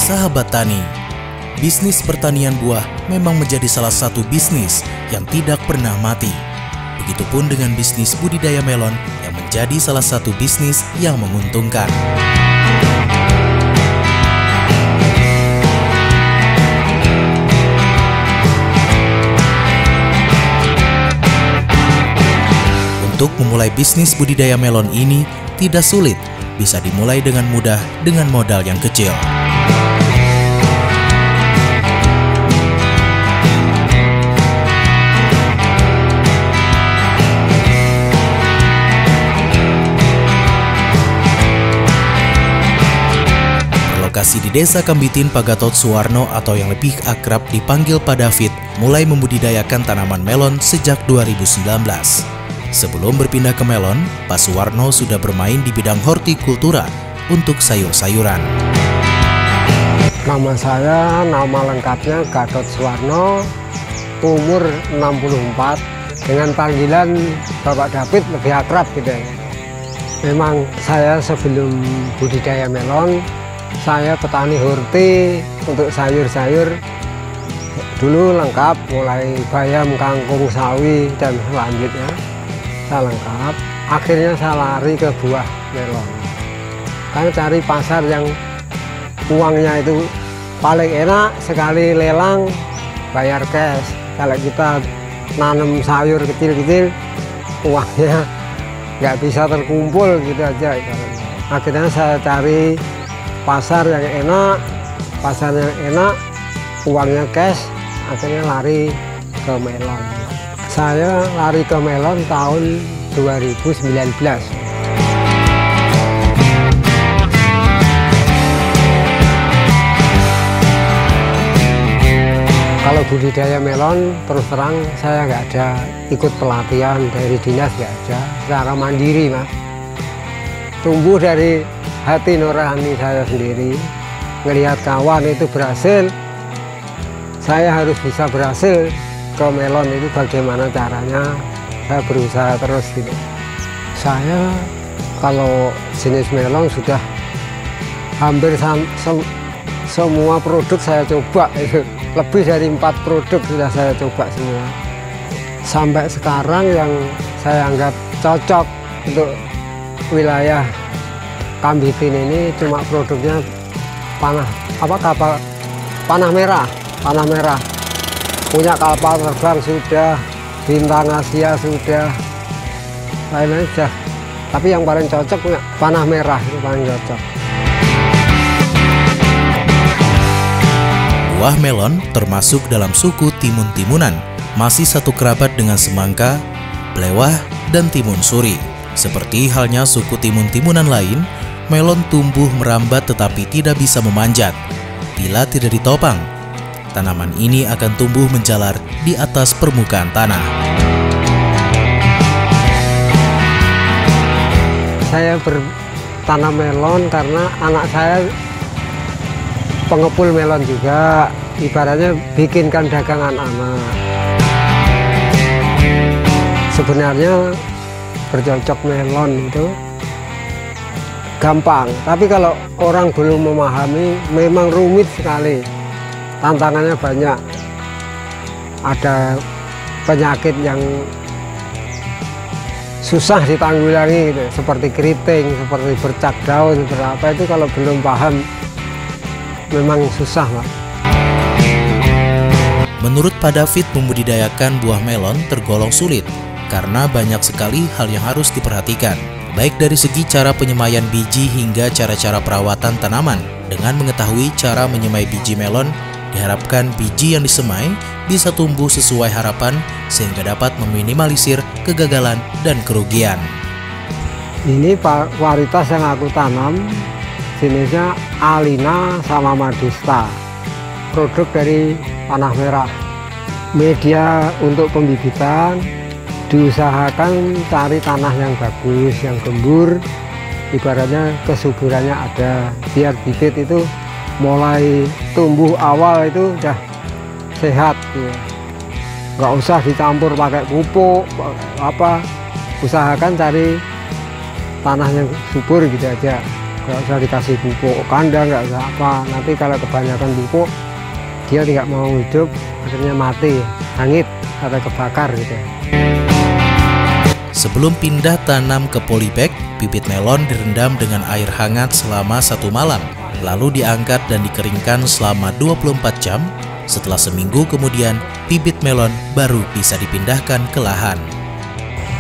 Sahabat tani, bisnis pertanian buah memang menjadi salah satu bisnis yang tidak pernah mati. Begitupun dengan bisnis budidaya melon yang menjadi salah satu bisnis yang menguntungkan. Untuk memulai bisnis budidaya melon ini tidak sulit, bisa dimulai dengan mudah dengan modal yang kecil. Berlokasi di Desa Kambitin, Pagatot Suwarno atau yang lebih akrab dipanggil Pak David, mulai membudidayakan tanaman melon sejak 2019. Sebelum berpindah ke melon, Pak Suwarno sudah bermain di bidang hortikultura untuk sayur-sayuran. Nama saya, nama lengkapnya Gatot Suwarno, umur 64, dengan panggilan Bapak David lebih akrab gitu ya. Memang saya sebelum budidaya melon, saya petani horti untuk sayur-sayur. Dulu lengkap, mulai bayam, kangkung, sawi, dan selanjutnya. Saya lengkap, akhirnya saya lari ke buah melon. Karena cari pasar yang uangnya itu paling enak, sekali lelang bayar cash. Kalau kita nanam sayur kecil-kecil, uangnya nggak bisa terkumpul gitu aja. Akhirnya saya cari pasar yang enak, uangnya cash, akhirnya lari ke melon. Saya lari ke melon tahun 2019. Kalau budidaya melon, terus terang saya nggak ada ikut pelatihan dari dinas, nggak ada. Secara mandiri, Mas. Tumbuh dari hati nurani saya sendiri. Ngelihat kawan itu berhasil, saya harus bisa berhasil. Ke melon itu bagaimana caranya, saya berusaha terus gitu. Saya kalau jenis melon sudah hampir semua produk saya coba itu. Lebih dari 4 produk sudah saya coba semua. Sampai sekarang yang saya anggap cocok untuk wilayah Kambitin ini cuma produknya panah merah. Punya kapal terbang sudah, bintang Asia sudah, lain-lain sudah. Tapi yang paling cocok punya panah merah, itu paling cocok. Buah melon termasuk dalam suku timun-timunan, masih satu kerabat dengan semangka, belewah, dan timun suri. Seperti halnya suku timun-timunan lain, melon tumbuh merambat tetapi tidak bisa memanjat. Bila tidak ditopang, tanaman ini akan tumbuh menjalar di atas permukaan tanah. Saya bertanam melon karena anak saya pengepul melon juga, ibaratnya bikinkan dagangan anak. Sebenarnya bercocok melon itu gampang, tapi kalau orang belum memahami memang rumit sekali. Tantangannya banyak, ada penyakit yang susah ditanggulangi gitu, seperti keriting, seperti bercak daun, berapa itu kalau belum paham memang susah, Pak. Menurut Pak David, membudidayakan buah melon tergolong sulit karena banyak sekali hal yang harus diperhatikan, baik dari segi cara penyemaian biji hingga cara-cara perawatan tanaman. Dengan mengetahui cara menyemai biji melon, diharapkan biji yang disemai bisa tumbuh sesuai harapan sehingga dapat meminimalisir kegagalan dan kerugian. Ini varietas yang aku tanam jenisnya Alina sama Madista, produk dari panah merah. Media untuk pembibitan diusahakan cari tanah yang bagus, yang gembur, ibaratnya kesuburannya ada, biar bibit itu mulai tumbuh awal itu udah sehat ya. Nggak usah dicampur pakai pupuk usahakan cari tanah yang subur gitu aja. nggak usah dikasih pupuk kandang, nggak usah apa. Nanti kalau kebanyakan pupuk dia tidak mau hidup, akhirnya mati, hangit atau kebakar gitu. Sebelum pindah tanam ke polybag, bibit melon direndam dengan air hangat selama 1 malam, lalu diangkat dan dikeringkan selama 24 jam. Setelah seminggu kemudian, bibit melon baru bisa dipindahkan ke lahan.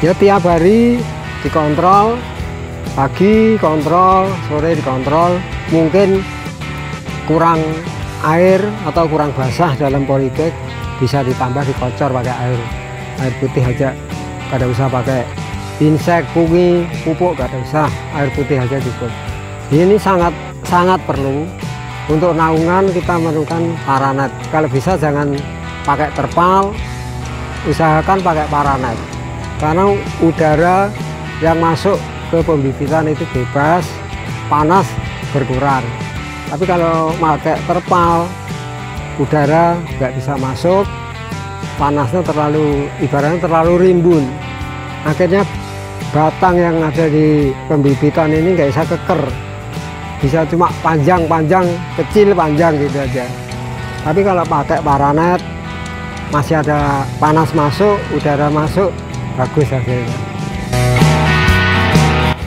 Ya tiap hari dikontrol, pagi kontrol, sore dikontrol. Mungkin kurang air atau kurang basah dalam polybag, bisa ditambah, dikocor pakai air putih aja. Gak ada usah pakai insek, fungi, pupuk, gak ada usah, air putih aja cukup. Ini sangat perlu. Untuk naungan kita memerlukan paranet. Kalau bisa jangan pakai terpal, usahakan pakai paranet. Karena udara yang masuk ke pembibitan itu bebas, panas berkurang. Tapi kalau pakai terpal, udara nggak bisa masuk, panasnya ibaratnya terlalu rimbun. Akhirnya batang yang ada di pembibitan ini nggak bisa keker, bisa cuma panjang, kecil, panjang gitu aja. Tapi kalau pakai paranet, masih ada panas masuk, udara masuk, bagus hasilnya.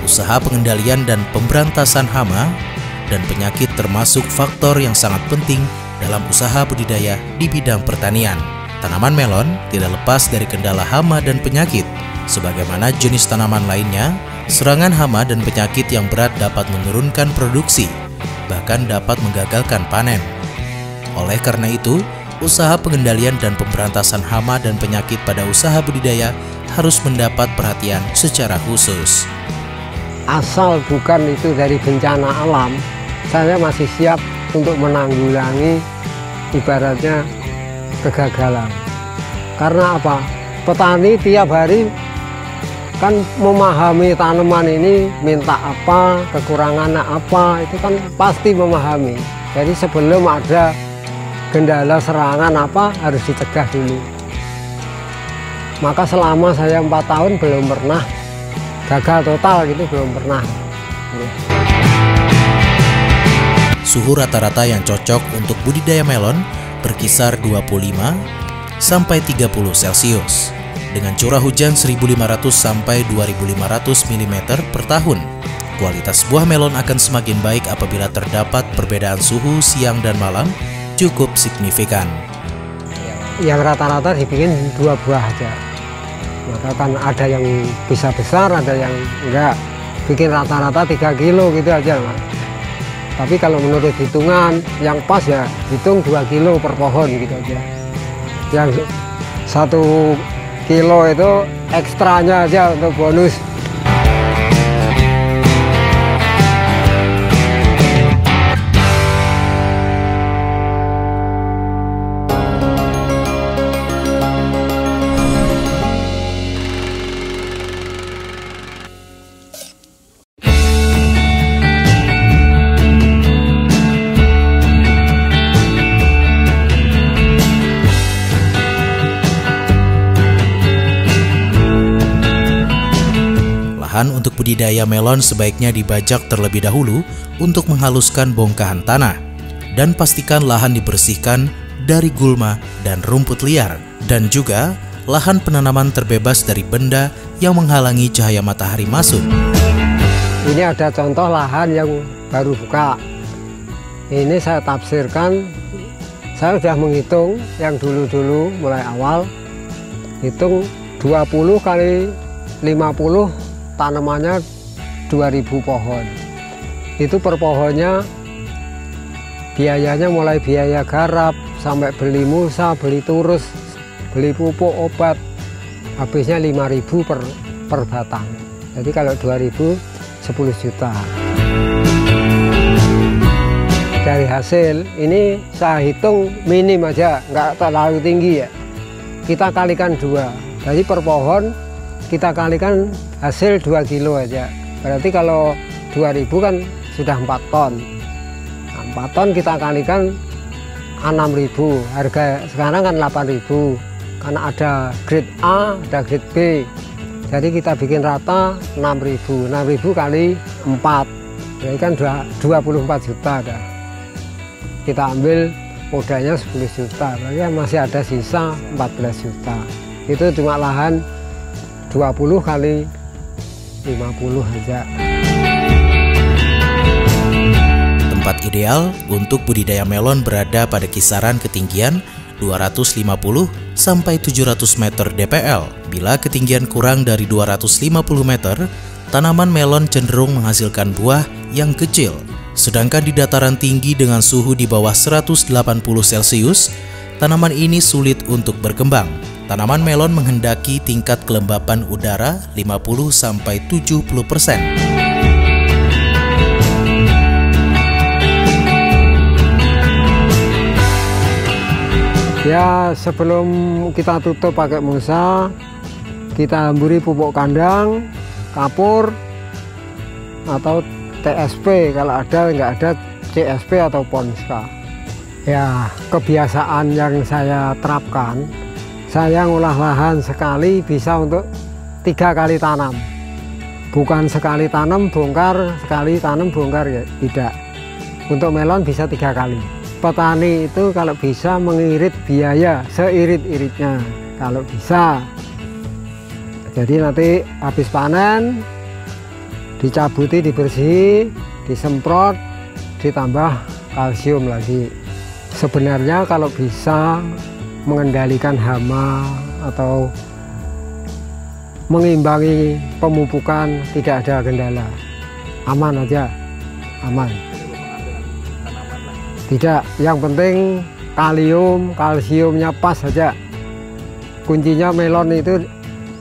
Usaha pengendalian dan pemberantasan hama dan penyakit termasuk faktor yang sangat penting dalam usaha budidaya di bidang pertanian. Tanaman melon tidak lepas dari kendala hama dan penyakit. Sebagaimana jenis tanaman lainnya, serangan hama dan penyakit yang berat dapat menurunkan produksi, bahkan dapat menggagalkan panen. Oleh karena itu, usaha pengendalian dan pemberantasan hama dan penyakit pada usaha budidaya harus mendapat perhatian secara khusus. Asal bukan itu dari bencana alam, saya masih siap untuk menanggulangi ibaratnya kegagalan. Karena apa? Petani tiap hari kan memahami tanaman ini minta apa, kekurangannya apa, itu kan pasti memahami. Jadi sebelum ada kendala serangan apa harus dicegah dulu. Maka selama saya 4 tahun belum pernah gagal total gitu, belum pernah. Suhu rata-rata yang cocok untuk budidaya melon berkisar 25 sampai 30 Celcius. Dengan curah hujan 1.500 sampai 2.500 mm per tahun. Kualitas buah melon akan semakin baik apabila terdapat perbedaan suhu siang dan malam cukup signifikan. Yang rata-rata dibikin 2 buah aja. Maka kan ada yang bisa besar, ada yang enggak. Bikin rata-rata 3 kilo gitu aja, Mas. Tapi kalau menurut hitungan yang pas ya hitung 2 kilo per pohon gitu aja. Yang 1 kilo itu ekstranya aja untuk bonus. Lahan untuk budidaya melon sebaiknya dibajak terlebih dahulu untuk menghaluskan bongkahan tanah, dan pastikan lahan dibersihkan dari gulma dan rumput liar, dan juga lahan penanaman terbebas dari benda yang menghalangi cahaya matahari masuk. Ini ada contoh lahan yang baru buka. Ini saya tafsirkan, saya sudah menghitung yang dulu-dulu mulai awal, hitung 20 kali 50 tanamannya 2000 pohon. Itu per pohonnya biayanya mulai biaya garap sampai beli mulsa, beli turus, beli pupuk, obat, habisnya 5.000 per batang. Jadi kalau 2.000 10 juta. Dari hasil ini saya hitung minim aja, nggak terlalu tinggi ya. Kita kalikan 2. Jadi per pohon kita kalikan hasil 2 kilo aja. Berarti kalau 2.000 kan sudah 4 ton. Nah, 4 ton kita kalikan 6.000. Harga sekarang kan 8.000. Karena ada grade A, ada grade B. Jadi kita bikin rata 6.000. 6.000 kali 4. Berarti kan 24 juta dah. Kita ambil modalnya 10 juta, berarti masih ada sisa 14 juta. Itu cuma lahan 20 kali 50 aja. Tempat ideal untuk budidaya melon berada pada kisaran ketinggian 250 sampai 700 meter DPL. Bila ketinggian kurang dari 250 meter, tanaman melon cenderung menghasilkan buah yang kecil. Sedangkan di dataran tinggi dengan suhu di bawah 180 Celcius, tanaman ini sulit untuk berkembang. Tanaman melon menghendaki tingkat kelembapan udara 50-70%. Ya, sebelum kita tutup pakai mulsa, kita hamburi pupuk kandang, kapur, atau TSP, kalau ada, nggak ada CSP atau Ponska. Ya, kebiasaan yang saya terapkan, saya ngolah lahan sekali bisa untuk 3 kali tanam. Bukan sekali tanam bongkar, sekali tanam bongkar, ya tidak. Untuk melon bisa 3 kali. Petani itu kalau bisa mengirit biaya seirit-iritnya, kalau bisa. Jadi nanti habis panen, dicabuti, dibersihi, disemprot, ditambah kalsium lagi. Sebenarnya kalau bisa mengendalikan hama atau mengimbangi pemupukan tidak ada kendala, aman aja, aman. Tidak, yang penting kalium, kalsiumnya pas saja. Kuncinya melon itu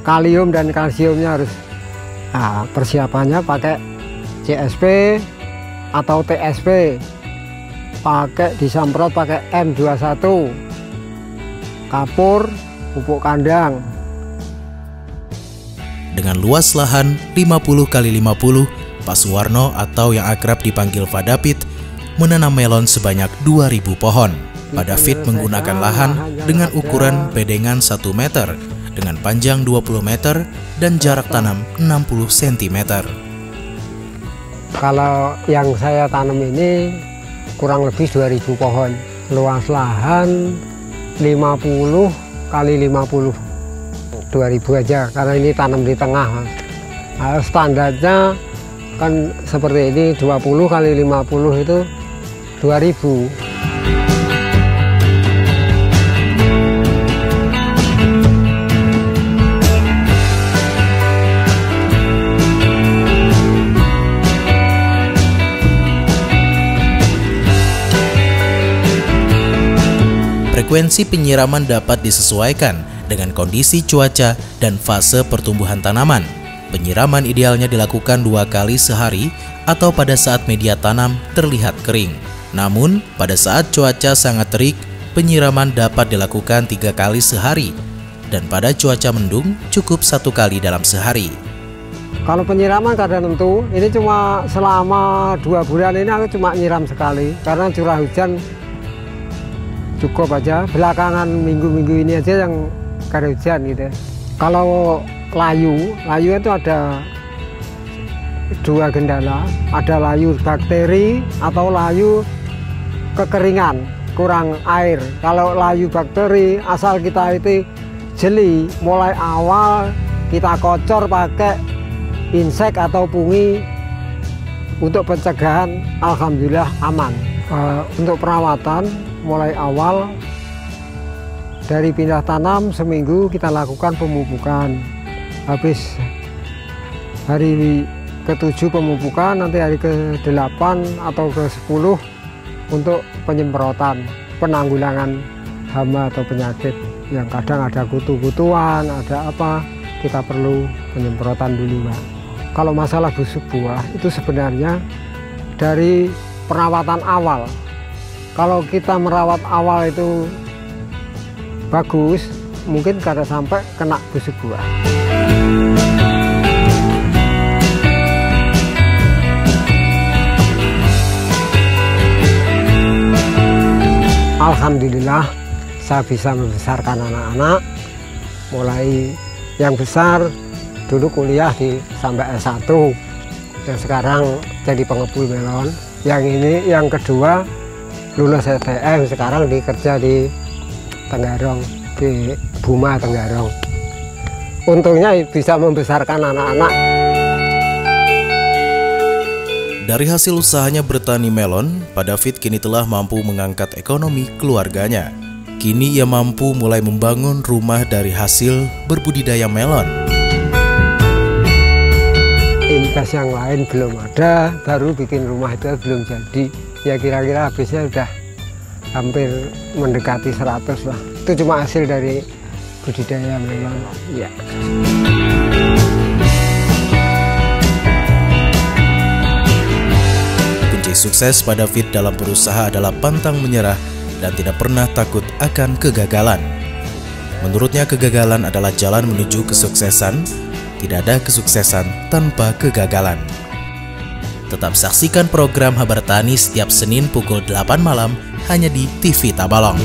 kalium dan kalsiumnya harus. Nah, persiapannya pakai CSP atau TSP, pakai disemprot pakai M21, kapur, pupuk kandang. Dengan luas lahan 50 x 50, Pak Suwarno atau yang akrab dipanggil Pak David menanam melon sebanyak 2000 pohon. Pak David menggunakan lahan dengan ukuran bedengan 1 meter dengan panjang 20 meter dan jarak tanam 60 cm. Kalau yang saya tanam ini kurang lebih 2000 pohon. Luas lahan 50 x 50. 2000 aja karena ini tanam di tengah. Nah, standarnya kan seperti ini, 20 x 50 itu 2000. Frekuensi penyiraman dapat disesuaikan dengan kondisi cuaca dan fase pertumbuhan tanaman. Penyiraman idealnya dilakukan 2 kali sehari atau pada saat media tanam terlihat kering. Namun, pada saat cuaca sangat terik, penyiraman dapat dilakukan 3 kali sehari. Dan pada cuaca mendung, cukup 1 kali dalam sehari. Kalau penyiraman kadang tentu, ini cuma selama 2 bulan ini aku cuma nyiram sekali. Karena curah hujan cukup aja, belakangan minggu-minggu ini aja yang gak ada hujan gitu. Kalau layu itu ada 2 kendala, ada layu bakteri atau layu kekeringan, kurang air. Kalau layu bakteri, asal kita itu jeli, mulai awal kita kocor pakai insek atau pungi untuk pencegahan, alhamdulillah aman. Untuk perawatan mulai awal dari pindah tanam seminggu kita lakukan pemupukan. Habis hari ke-7 pemupukan, nanti hari ke-8 atau ke-10 untuk penyemprotan, penanggulangan hama atau penyakit yang kadang ada kutu-kutuan, ada apa, kita perlu penyemprotan dulu, Pak. Kalau masalah busuk buah itu sebenarnya dari perawatan awal. Kalau kita merawat awal itu bagus, mungkin kada sampai kena busuk buah. Alhamdulillah saya bisa membesarkan anak-anak, mulai yang besar dulu kuliah sampai S1, dan sekarang jadi pengepul melon. Yang ini yang kedua lulus STM, sekarang dikerja di Tenggarong, di Buma Tenggarong. Untungnya bisa membesarkan anak-anak. Dari hasil usahanya bertani melon, Pak David kini telah mampu mengangkat ekonomi keluarganya. Kini ia mampu mulai membangun rumah dari hasil berbudidaya melon. Invest yang lain belum ada, baru bikin rumah itu belum jadi. Ya kira-kira habisnya udah hampir mendekati 100 lah. Itu cuma hasil dari budidaya melon. Ya. Kunci sukses Pak David dalam berusaha adalah pantang menyerah dan tidak pernah takut akan kegagalan. Menurutnya kegagalan adalah jalan menuju kesuksesan. Tidak ada kesuksesan tanpa kegagalan. Tetap saksikan program Habar Tani setiap Senin pukul 8 malam hanya di TV Tabalong.